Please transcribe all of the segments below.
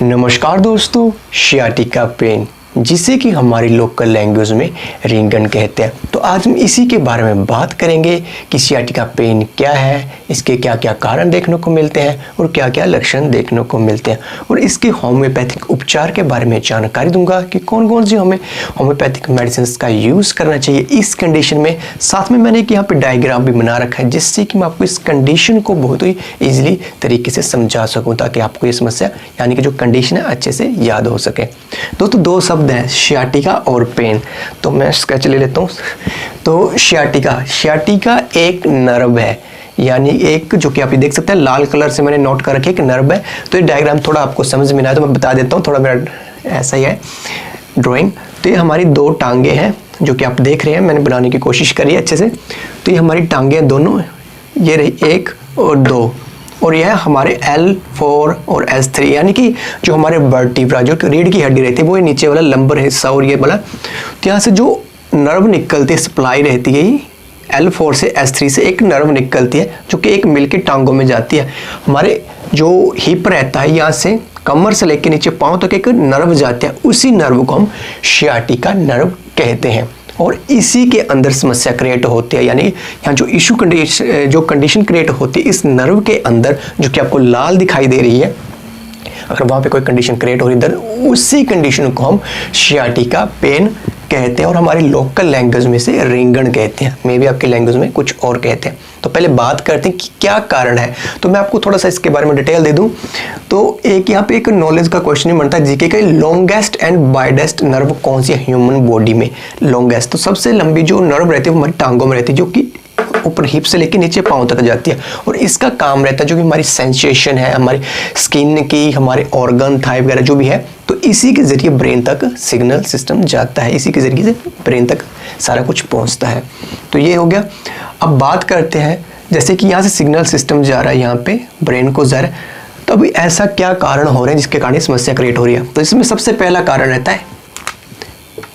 नमस्कार दोस्तों, sciatica pen जिसे कि हमारी लोकल लैंग्वेज में रिंगन कहते हैं। तो आज हम इसी के बारे में बात करेंगे कि सियाटिका पेन क्या है, इसके क्या क्या कारण देखने को मिलते हैं और क्या क्या लक्षण देखने को मिलते हैं, और इसके होम्योपैथिक उपचार के बारे में जानकारी दूंगा कि कौन कौन सी हमें होम्योपैथिक मेडिसिन का यूज़ करना चाहिए इस कंडीशन में। साथ में मैंने एक यहाँ पे डायग्राम भी बना रखा है जिससे कि मैं आपको इस कंडीशन को बहुत ही ईजिली तरीके से समझा सकूँ ताकि आपको ये समस्या यानी कि जो कंडीशन है अच्छे से याद हो सके। दोस्तों दो शब्द है सियाटिका और पेन, तो मैं स्केच ले लेता हूँ। तो सियाटिका एक नर्व है, यानी एक जो कि आप देख सकते हैं लाल कलर से मैंने नोट कर रखी है कि नर्व है। तो ये डायग्राम थोड़ा आपको समझ में ना आए तो मैं बता देता हूँ, थोड़ा मेरा ऐसा ही है ड्राइंग। तो ये हमारी दो टांगे हैं जो कि आप देख रहे हैं, मैंने बनाने की कोशिश करी है अच्छे से। तो ये हमारी टांगे दोनों, ये रही एक और दो, और यह हमारे L4 और S3 यानी कि जो हमारे वर्टिब्रा जो रीढ़ की हड्डी रहती है वो ये नीचे वाला लंबर हिस्सा और ये वाला। तो यहाँ से जो नर्व निकलती है, सप्लाई रहती है L4 से S3 से एक नर्व निकलती है जो कि एक मिल के टांगों में जाती है। हमारे जो हिप रहता है यहाँ से कमर से लेके नीचे पाँव तक एक नर्व जाती है, उसी नर्व को हम सियाटिका नर्व कहते हैं। और इसी के अंदर समस्या क्रिएट होती है, यानी यहाँ जो इशू कंडीशन क्रिएट होती है इस नर्व के अंदर जो कि आपको लाल दिखाई दे रही है, अगर वहाँ पे कोई कंडीशन क्रिएट हो रही है उसी कंडीशन को हम सियाटिका पेन कहते हैं, और हमारी लोकल लैंग्वेज में से रिंगन कहते हैं। मे भी आपकी लैंग्वेज में कुछ और कहते हैं। तो पहले बात करते हैं कि क्या कारण है। तो मैं आपको थोड़ा सा इसके बारे में डिटेल दे दूं। तो एक यहाँ पे एक नॉलेज का क्वेश्चन बनता है जीके का, लॉन्गेस्ट एंड वाइडेस्ट नर्व कौन सी है ह्यूमन बॉडी में। लॉन्गेस्ट तो सबसे लंबी जो नर्व रहती है वो हमारी टांगों में रहती है, जो कि ऊपर हिप से लेके नीचे पांव तक जाती है, और इसका काम रहता है जो कि हमारी सेंसेशन है, हमारी स्किन की, हमारे ऑर्गन थाई वगैरह जो भी है, तो इसी के जरिए ब्रेन तक सिग्नल सिस्टम जाता है, इसी के जरिए से ब्रेन तक सारा कुछ पहुंचता है। तो ये हो गया। अब बात करते हैं जैसे कि यहाँ से सिग्नल सिस्टम जा रहा है यहाँ पे ब्रेन को जा रहा है, तो अभी ऐसा क्या कारण हो रहे हैं जिसके कारण समस्या क्रिएट हो रही है। तो इसमें सबसे पहला कारण रहता है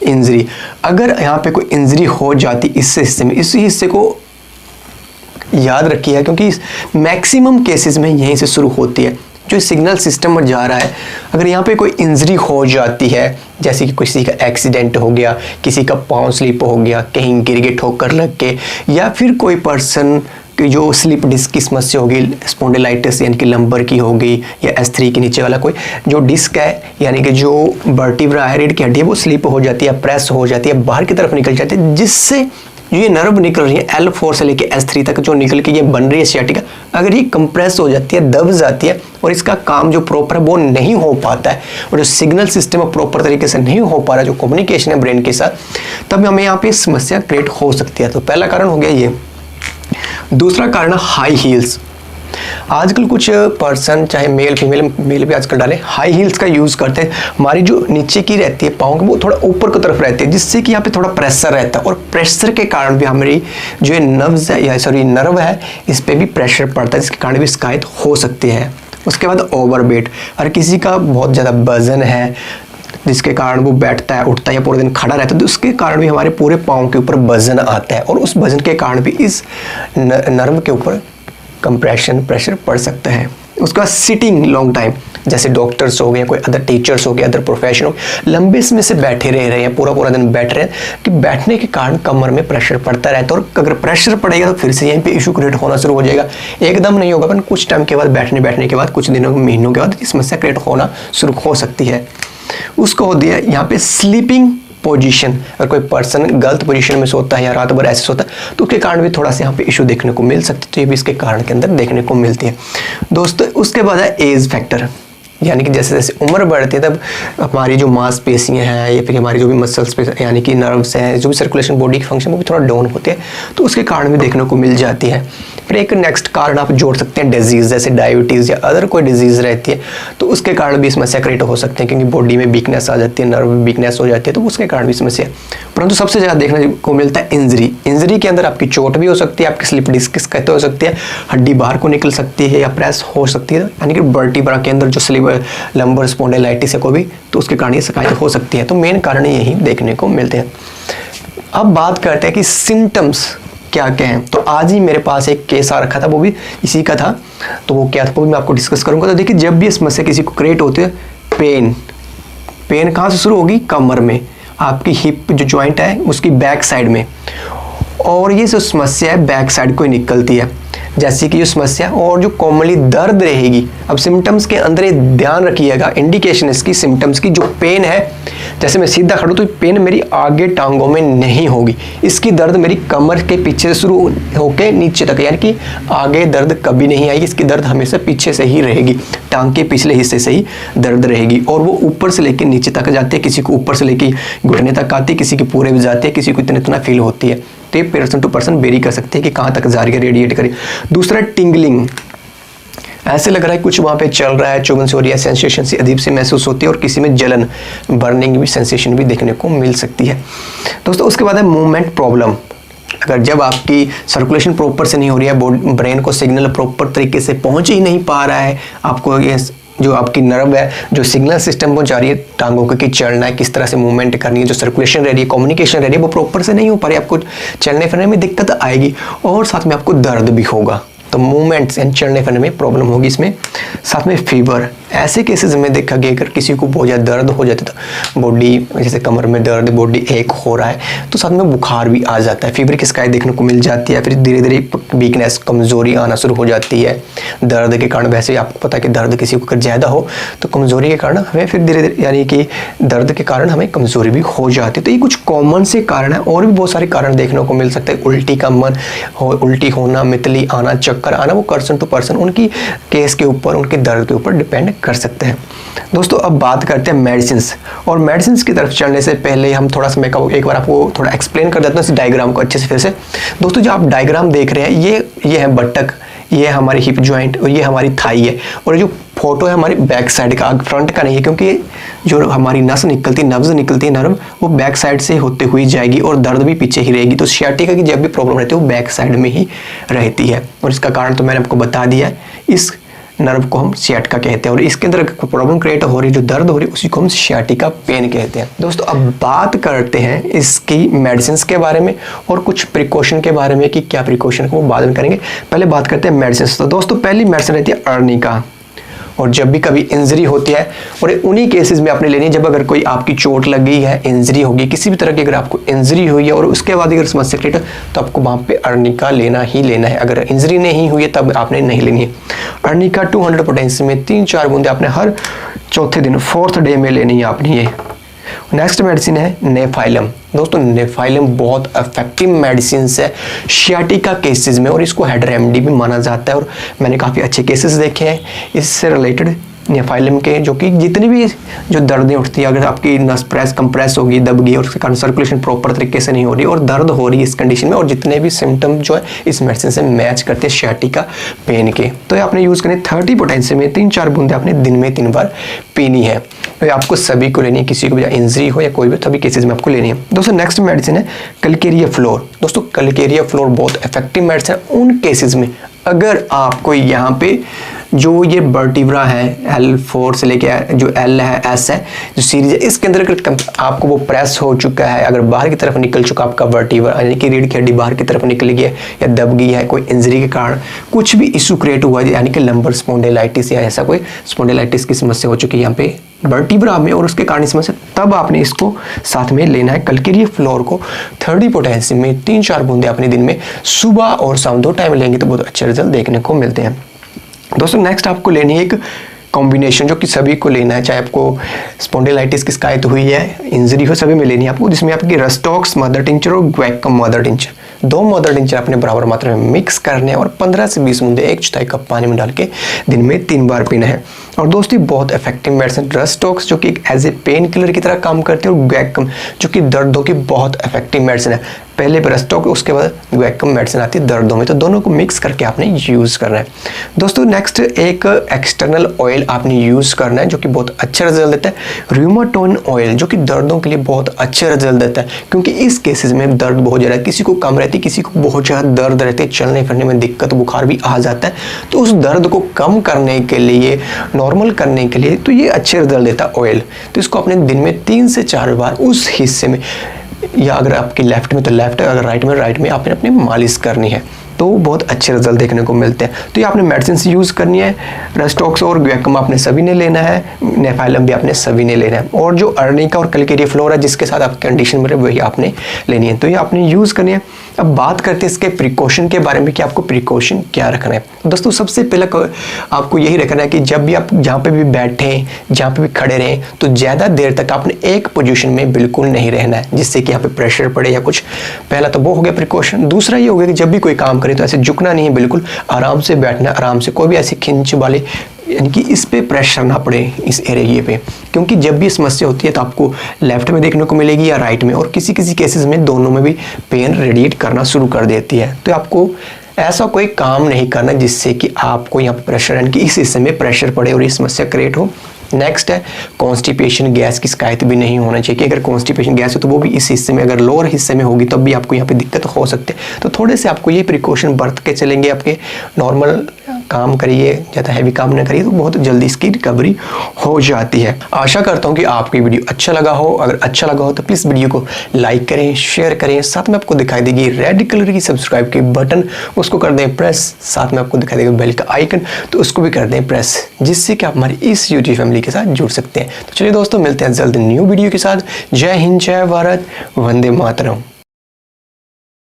इंजरी। अगर यहाँ पे कोई इंजरी हो जाती इस हिस्से में, इसी हिस्से को याद रखिए क्योंकि मैक्सिमम केसेस में यहीं से शुरू होती है जो सिग्नल सिस्टम में जा रहा है। अगर यहाँ पे कोई इंजरी हो जाती है, जैसे कि किसी का एक्सीडेंट हो गया, किसी का पाँव स्लिप हो गया, कहीं गिर के ठोकर लग के, या फिर कोई पर्सन की जो स्लिप डिस्क की समस्या होगी, स्पॉन्डिलाइटिस यानी कि लंबर की होगी, या S3 के नीचे वाला कोई जो डिस्क है यानी कि जो वर्टिब्रा है रीढ़ की हड्डी है वो स्लिप हो जाती है, प्रेस हो जाती है, बाहर की तरफ निकल जाती है, जिससे ये नर्व निकल रही है L4 से लेके S3 तक जो निकल के ये बन रही है सियाटिका, अगर ये कंप्रेस हो जाती है, दब जाती है और इसका काम जो प्रॉपर है वो नहीं हो पाता है, और जो सिग्नल सिस्टम है प्रॉपर तरीके से नहीं हो पा रहा, जो कम्युनिकेशन है ब्रेन के साथ, तब हमें यहाँ पे समस्या क्रिएट हो सकती है। तो पहला कारण हो गया ये। दूसरा कारण है हाई हील्स। आजकल कुछ पर्सन चाहे मेल भी आजकल डाले हाई हील्स का यूज़ करते हैं। हमारी जो नीचे की रहती है पाँव की वो थोड़ा ऊपर की तरफ रहती है, जिससे कि यहाँ पे थोड़ा प्रेशर रहता है, और प्रेशर के कारण भी हमारी जो नर्व है इस पे भी प्रेशर पड़ता है, जिसके कारण भी शिकायत हो सकती है। उसके बाद ओवरवेट, अगर किसी का बहुत ज़्यादा वजन है जिसके कारण वो बैठता है उठता है या पूरे दिन खड़ा रहता है, तो उसके कारण भी हमारे पूरे पाँव के ऊपर वजन आता है, और उस वजन के कारण भी इस नर्व के ऊपर कंप्रेशन प्रेशर पड़ सकता है। उसके बाद सिटिंग लॉन्ग टाइम, जैसे डॉक्टर्स हो गए, कोई अदर टीचर्स हो गए, अदर प्रोफेशन हो, लंबे समय से बैठे रह रहे हैं, पूरा दिन बैठ रहे हैं, कि बैठने के कारण कमर में प्रेशर पड़ता रहता है, और अगर प्रेशर पड़ेगा तो फिर से यहीं पे इशू क्रिएट होना शुरू हो जाएगा। एकदम नहीं होगा पर कुछ टाइम के बाद बैठने के बाद कुछ दिनों महीनों के बाद समस्या क्रिएट होना शुरू हो सकती है। उसको हो दिया यहाँ पे स्लीपिंग पोजीशन, अगर कोई पर्सन गलत पोजीशन में सोता है या रात भर ऐसे सोता है तो उसके कारण भी थोड़ा सा यहाँ पे इशू देखने को मिल सकती है। तो ये भी इसके कारण के अंदर देखने को मिलती है दोस्तों। उसके बाद है एज फैक्टर, यानी कि जैसे जैसे उम्र बढ़ती है तब हमारी जो मांसपेशियां हैं या फिर हमारी जो भी मसल्स यानी कि नर्व्स हैं, जो भी सर्कुलेशन बॉडी की फंक्शन वो भी थोड़ा डाउन होते हैं, तो उसके कारण भी देखने को मिल जाती है। फिर एक नेक्स्ट कारण आप जोड़ सकते हैं डिजीज़, जैसे डायबिटीज़ या अदर कोई डिजीज़ रहती है तो उसके कारण भी समस्या क्रिएट हो सकते हैं, क्योंकि बॉडी में वीकनेस आ जाती है, नर्व वीकनेस हो जाती है, तो उसके कारण भी समस्या। परंतु सबसे ज़्यादा देखने को मिलता है इंजरी के अंदर आपकी चोट भी हो सकती है, आपकी स्लिप डिस्क कहते हो सकती है, हड्डी बाहर को निकल सकती है या प्रेस हो सकती है, यानी कि वर्टिब्रा के अंदर जो स्लिप लंबर स्पॉन्डिलाइटिस है कोई भी, तो उसके कारण ये शिकायत हो सकती है। तो मेन कारण यही देखने को मिलते हैं। अब बात करते हैं कि सिम्टम्स क्या क्या हैं। तो आज ही मेरे पास एक केस आ रखा था, वो भी इसी का था, तो वो क्या था वो भी मैं आपको डिस्कस करूंगा। तो देखिए, जब भी समस्या किसी को क्रिएट होती है, पेन कहाँ से शुरू होगी? कमर में, आपकी हिप जो जॉइंट है उसकी बैक साइड में, और ये जो समस्या है बैक साइड को ही निकलती है। जैसे कि ये समस्या और जो कॉमनली दर्द रहेगी, अब सिम्टम्स के अंदर ये ध्यान रखिएगा, इंडिकेशन इसकी सिम्टम्स की, जो पेन है, जैसे मैं सीधा खड़ूँ तो पेन मेरी आगे टांगों में नहीं होगी, इसकी दर्द मेरी कमर के पीछे से शुरू होके नीचे तक, यानी कि आगे दर्द कभी नहीं आएगी, इसकी दर्द हमेशा पीछे से ही रहेगी, टांग के पिछले हिस्से से ही दर्द रहेगी, और वो ऊपर से लेकर नीचे तक जाती है, किसी को ऊपर से लेकर घुटने तक आती है, किसी की पूरे भी जाती है, किसी को इतना फील होती है। तो ये पर्सन टू पर्सन वेरी कर सकते हैं कि कहाँ तक जा रही है, रेडिएट करे। दूसरा टिंगलिंग, ऐसे लग रहा है कुछ वहाँ पे चल रहा है, चुभन से हो रही है, सेंसेशन सी अजीब सी महसूस होती है, और किसी में जलन, बर्निंग भी सेंसेशन भी देखने को मिल सकती है दोस्तों। उसके बाद है मूवमेंट प्रॉब्लम, अगर जब आपकी सर्कुलेशन प्रॉपर से नहीं हो रही है, ब्रेन को सिग्नल प्रॉपर तरीके से पहुँच ही नहीं पा रहा है, आपको ये जो आपकी नर्व है जो सिग्नल सिस्टम पहुंचा रही है टांगों को कि चलना है, किस तरह से मूवमेंट करनी है, जो सर्कुलेशन रह रही है, कम्युनिकेशन रह रही है, वो प्रॉपर से नहीं हो पा रही, आपको चलने फिरने में दिक्कत आएगी, और साथ में आपको दर्द भी होगा, तो मूवमेंट्स एंड चलने फिरने में प्रॉब्लम होगी इसमें। साथ में फीवर, ऐसे केसेस में देखा गया अगर किसी को बहुत ज़्यादा दर्द हो जाता है, तो बॉडी जैसे कमर में दर्द, बॉडी एक हो रहा है, तो साथ में बुखार भी आ जाता है, फीवर की शिकायत देखने को मिल जाती है, फिर धीरे धीरे वीकनेस, कमजोरी आना शुरू हो जाती है दर्द के कारण। वैसे ही आपको पता है कि दर्द किसी को अगर ज़्यादा हो तो कमजोरी के कारण हमें फिर धीरे धीरे, यानी कि दर्द के कारण हमें कमजोरी भी हो जाती है। तो ये कुछ कॉमन से कारण है, और भी बहुत सारे कारण देखने को मिल सकते हैं, उल्टी का मन हो, उल्टी होना, मितली आना, चक्कर आना, वो पर्सन टू पर्सन उनकी केस के ऊपर, उनके दर्द के ऊपर डिपेंड कर सकते हैं दोस्तों। अब बात करते हैं मेडिसिन्स, और मेडिसिन्स की तरफ चलने से पहले हम थोड़ा सा मैं एक बार आपको थोड़ा एक्सप्लेन कर देता हूँ इस डायग्राम को अच्छे से फिर से। दोस्तों जो आप डायग्राम देख रहे हैं ये है बटक, ये हमारी हिप जॉइंट, और ये हमारी थाई है, और ये जो फोटो है हमारी बैक साइड का, फ्रंट का नहीं है, क्योंकि जो हमारी नस निकलती, नब्ज निकलती है, नर्व, वो बैक साइड से होते हुई जाएगी, और दर्द भी पीछे ही रहेगी। तो सियाटिका की जब भी प्रॉब्लम रहती है वो बैक साइड में ही रहती है, और इसका कारण तो मैंने आपको बता दिया है, इस नर्व को हम सियाटिका कहते हैं, और इसके अंदर प्रॉब्लम क्रिएट हो रही है, जो दर्द हो रही है, उसी को हम सियाटिका पेन कहते हैं दोस्तों। अब बात करते हैं इसकी मेडिसिन के बारे में और कुछ प्रिकॉशन के बारे में कि क्या प्रिकॉशन को बाद में करेंगे। पहले बात करते हैं मेडिसिन। तो दोस्तों पहली मेडिसिन रहती है अर्निका, और जब भी कभी इंजरी होती है, और उन्हीं केसेस में आपने लेनी है जब अगर कोई आपकी चोट लग गई है, इंजरी होगी, किसी भी तरह की अगर आपको इंजरी हुई है और उसके बाद अगर समस्या क्रिएट है, तो आपको वहाँ पे अर्निका लेना ही लेना है। अगर इंजरी नहीं हुई है तब आपने नहीं लेनी है। अर्निका 200 पोटेंशियम में 3-4 बूंदे आपने हर चौथे दिन, 4th डे में लेनी है आपने ये। नेक्स्ट मेडिसिन है नेफाइलम। दोस्तों नेफाइलम बहुत इफेक्टिव मेडिसिन है सियाटिका केसेस में, और इसको हेड रेमेडी भी माना जाता है, और मैंने काफ़ी अच्छे केसेस देखे हैं इससे रिलेटेड नेफाइलम के, जो कि जितनी भी जो दर्दें उठती है, अगर आपकी नस कंप्रेस होगी, दब गई, और उसके कारण सर्कुलेशन प्रॉपर तरीके से नहीं हो रही और दर्द हो रही है इस कंडीशन में, और जितने भी सिम्टम जो है इस मेडिसिन से मैच करते हैं सियाटिका पेन के, तो ये आपने यूज़ करनी 30 पोटेंशियम में 3-4 बूंदे आपने दिन में 3 बार पीनी है। तो आपको सभी को लेनी है, किसी को भी इंजरी हो या कोई भी, सभी केसेस में आपको लेनी है दोस्तों। नेक्स्ट मेडिसिन है कलकेरिया फ्लोर। दोस्तों कलकेरिया फ्लोर बहुत इफेक्टिव मेडिसिन है उन केसेस में अगर आपको यहाँ पे जो ये वर्टिब्रा है L4 से लेके जो L है, S है, जो सीरीज है, इसके अंदर अगर आपको वो प्रेस हो चुका है, अगर बाहर की तरफ निकल चुका आपका वर्टिब्रा, यानी कि रीढ़ की हड्डी बाहर की तरफ निकल गई है या दब गई है, कोई इंजरी के कारण कुछ भी इशू क्रिएट हुआ है, यानी कि लंबर स्पॉन्डिलाइटिस या ऐसा कोई स्पॉन्डिलाइटिस की समस्या हो चुकी है यहाँ पे वर्टिब्रा में, और उसके कारण समस्या, तब आपने इसको साथ में लेना है। कलकेरिया फ्लोर को 30 पोटेंशियम में 3-4 बूंदे अपने दिन में सुबह और शाम 2 टाइम लेंगे तो बहुत अच्छे रिजल्ट देखने को मिलते हैं दोस्तों। नेक्स्ट आपको लेनी है एक कॉम्बिनेशन, जो कि सभी को लेना है, चाहे आपको स्पॉन्डिलाइटिस की शिकायत हुई है, इंजरी हो, सभी में लेनी है आपको, जिसमें आपकी रस्टॉक्स मदर टिंचर और ग्वैकम मदर टिंचर, 2 मदर टिंचर अपने बराबर मात्रा में मिक्स करने हैं, और 15 से 20 बूंदे 1/4 कप पानी में डाल के दिन में 3 बार पीना है। और दोस्तों बहुत इफेक्टिव मेडिसिन रस्टॉक्स जो कि एक एज ए पेन किलर की तरह काम करते हैं, और ग्वैकम जो कि दर्दों की बहुत इफेक्टिव मेडिसिन है। पहले रस्टॉक, उसके बाद ग्वैकम मेडिसिन आती है दर्दों में, तो दोनों को मिक्स करके आपने यूज़ करना है दोस्तों। नेक्स्ट एक एक्सटर्नल ऑयल आपने यूज़ करना है जो कि बहुत अच्छा रिजल्ट देता है, रूमाटॉन ऑयल, जो कि दर्दों के लिए बहुत अच्छा रिजल्ट देता है, क्योंकि इस केसेस में दर्द बहुत ज़्यादा, किसी को कम रहती, किसी को बहुत ज़्यादा दर्द रहती है, चलने फिरने में दिक्कत, बुखार भी आ जाता है, तो उस दर्द को कम करने के लिए, नॉर्मल करने के लिए, तो ये अच्छे रिजल्ट देता है ऑयल। तो इसको अपने दिन में 3 से 4 बार उस हिस्से में, या अगर आपकी लेफ्ट में तो लेफ्ट है, अगर राइट में आपने अपनी मालिश करनी है, तो तो बहुत अच्छे रिजल्ट देखने को मिलते हैं। तो ये आपने मेडिसिन यूज़ करनी है। रेस्टोक्स और ग्वेकम आपने सभी ने लेना है, नेफाइलम भी आपने सभी ने लेना है, और जो अर्निका और कैलकेरिया फ्लोरा जिसके साथ आपकी कंडीशन में वही आपने लेनी है। तो ये आपने यूज़ करनी है। अब बात करते हैं इसके प्रिकॉशन के बारे में कि आपको प्रिकॉशन क्या रखना है। दोस्तों सबसे पहले आपको यही रखना है कि जब भी आप जहाँ पे भी बैठें, जहाँ पे भी खड़े रहें, तो ज़्यादा देर तक आपने एक पोजीशन में बिल्कुल नहीं रहना है जिससे कि यहाँ पे प्रेशर पड़े या कुछ। पहला तो वो हो गया प्रिकॉशन। दूसरा ये हो गया कि जब भी कोई काम करें तो ऐसे झुकना नहीं है, बिल्कुल आराम से बैठना, आराम से, कोई भी ऐसी खिंच वाले यानी कि इस पे प्रेशर ना पड़े इस एरिया पे, क्योंकि जब भी समस्या होती है तो आपको लेफ्ट में देखने को मिलेगी या राइट में, और किसी किसी केसेस में दोनों में भी पेन रेडिएट करना शुरू कर देती है। तो आपको ऐसा कोई काम नहीं करना जिससे कि आपको यहाँ पे प्रेशर यानी कि इस हिस्से में प्रेशर पड़े और ये समस्या क्रिएट हो। नेक्स्ट है कॉन्स्टिपेशन, गैस की शिकायत भी नहीं होना चाहिए कि अगर कॉन्स्टिपेशन गैस हो तो वो भी इस हिस्से में, अगर लोअर हिस्से में होगी तब भी आपको यहाँ पे दिक्कत हो सकती है। तो थोड़े से आपको ये प्रिकॉशन बरत के चलेंगे, आपके नॉर्मल काम करिए, ज़्यादा हैवी काम ना करिए, तो बहुत जल्दी इसकी रिकवरी हो जाती है। आशा करता हूँ कि आपको वीडियो अच्छा लगा हो। अगर अच्छा लगा हो तो प्लीज़ वीडियो को लाइक करें, शेयर करें, साथ में आपको दिखाई देगी रेड कलर की सब्सक्राइब की बटन, उसको कर दें प्रेस, साथ में आपको दिखाई देगा बेल का आइकन, तो उसको भी कर दें प्रेस, जिससे कि आप हमारी इस यूट्यूब फैमिली के साथ जुड़ सकते हैं। तो चलिए दोस्तों, मिलते हैं जल्द न्यू वीडियो के साथ। जय हिंद, जय भारत, वंदे मातरम।